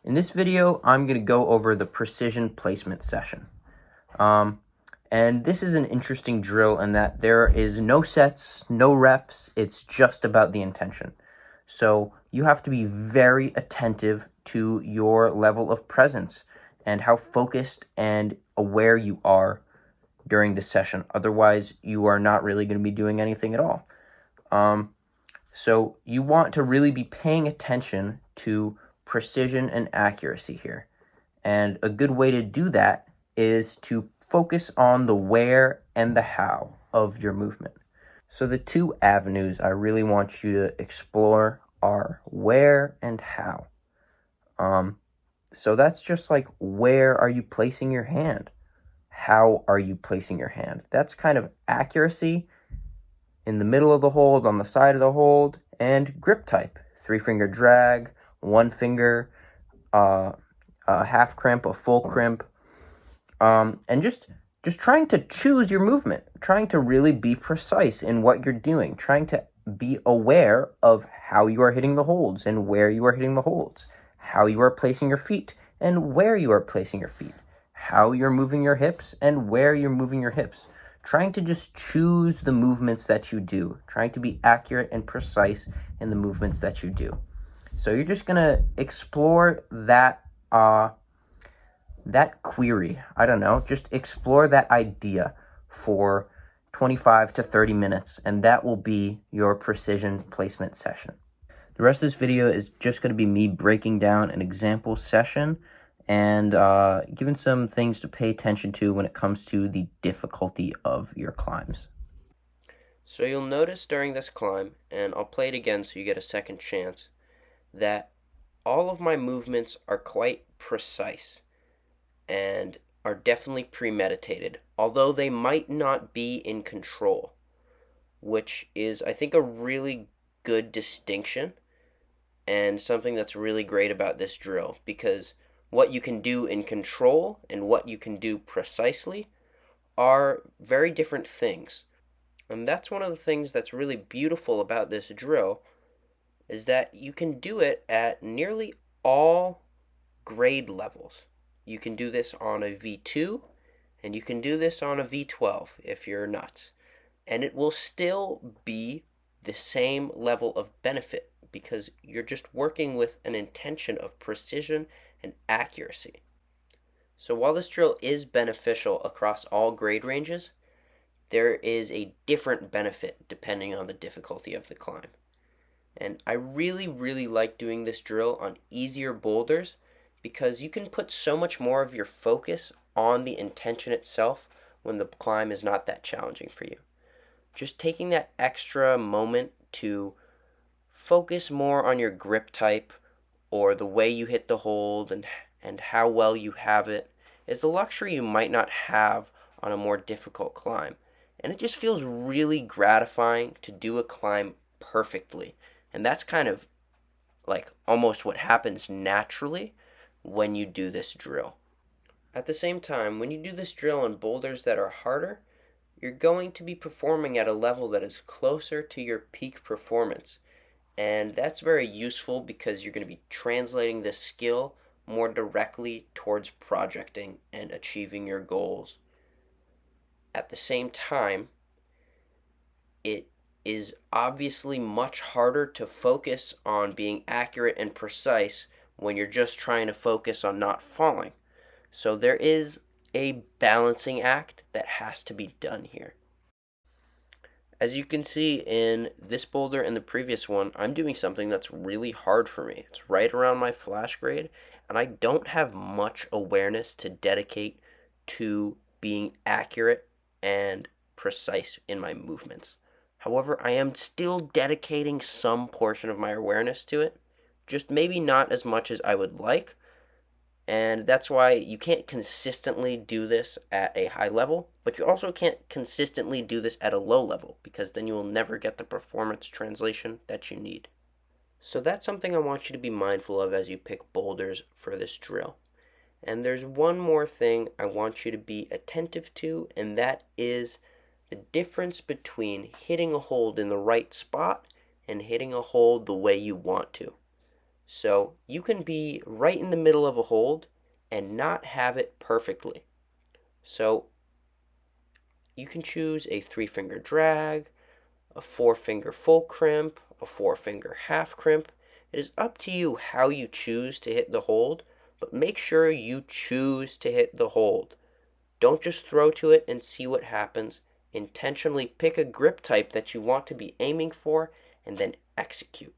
In this video, I'm going to go over the precision placement session. And this is an interesting drill in that there is no sets, no reps, it's just about the intention. So you have to be very attentive to your level of presence and how focused and aware you are during the session. Otherwise, you are not really going to be doing anything at all. So you want to really be paying attention to precision and accuracy here. And a good way to do that is to focus on the where and the how of your movement. So the two avenues I really want you to explore are where and how. So that's just like, where are you placing your hand? How are you placing your hand? That's kind of accuracy in the middle of the hold, on the side of the hold, and grip type. 3-finger drag, 1 finger, a half crimp, a full crimp, and just trying to choose your movement, trying to really be precise in what you're doing, trying to be aware of how you are hitting the holds and where you are hitting the holds, how you are placing your feet and where you are placing your feet, how you're moving your hips and where you're moving your hips. Trying to just choose the movements that you do, trying to be accurate and precise in the movements that you do. So you're just gonna explore that query. I don't know, just explore that idea for 25 to 30 minutes, and that will be your precision placement session. The rest of this video is just going to be me breaking down an example session and giving some things to pay attention to when it comes to the difficulty of your climbs. So you'll notice during this climb, and I'll play it again so you get a second chance, that all of my movements are quite precise and are definitely premeditated, although they might not be in control, which is, I think, a really good distinction and something that's really great about this drill, because what you can do in control and what you can do precisely are very different things. And that's one of the things that's really beautiful about this drill, is that you can do it at nearly all grade levels. You can do this on a V2, and you can do this on a V12 if you're nuts. And it will still be the same level of benefit, because you're just working with an intention of precision and accuracy. So while this drill is beneficial across all grade ranges, there is a different benefit depending on the difficulty of the climb. And I really, really like doing this drill on easier boulders, because you can put so much more of your focus on the intention itself when the climb is not that challenging for you. Just taking that extra moment to focus more on your grip type or the way you hit the hold and how well you have it is a luxury you might not have on a more difficult climb. And it just feels really gratifying to do a climb perfectly. And that's kind of like almost what happens naturally when you do this drill. At the same time, when you do this drill on boulders that are harder, you're going to be performing at a level that is closer to your peak performance. And that's very useful because you're going to be translating this skill more directly towards projecting and achieving your goals. At the same time, it is obviously much harder to focus on being accurate and precise when you're just trying to focus on not falling. So there is a balancing act that has to be done here. As you can see in this boulder and the previous one, I'm doing something that's really hard for me. It's right around my flash grade, and I don't have much awareness to dedicate to being accurate and precise in my movements. However, I am still dedicating some portion of my awareness to it, just maybe not as much as I would like, and that's why you can't consistently do this at a high level, but you also can't consistently do this at a low level, because then you will never get the performance translation that you need. So that's something I want you to be mindful of as you pick boulders for this drill. And there's one more thing I want you to be attentive to, and that is the difference between hitting a hold in the right spot and hitting a hold the way you want to. So you can be right in the middle of a hold and not have it perfectly. So you can choose a 3-finger drag, a 4-finger full crimp, a 4-finger half crimp. It is up to you how you choose to hit the hold, but make sure you choose to hit the hold. Don't just throw to it and see what happens. Intentionally pick a grip type that you want to be aiming for and then execute.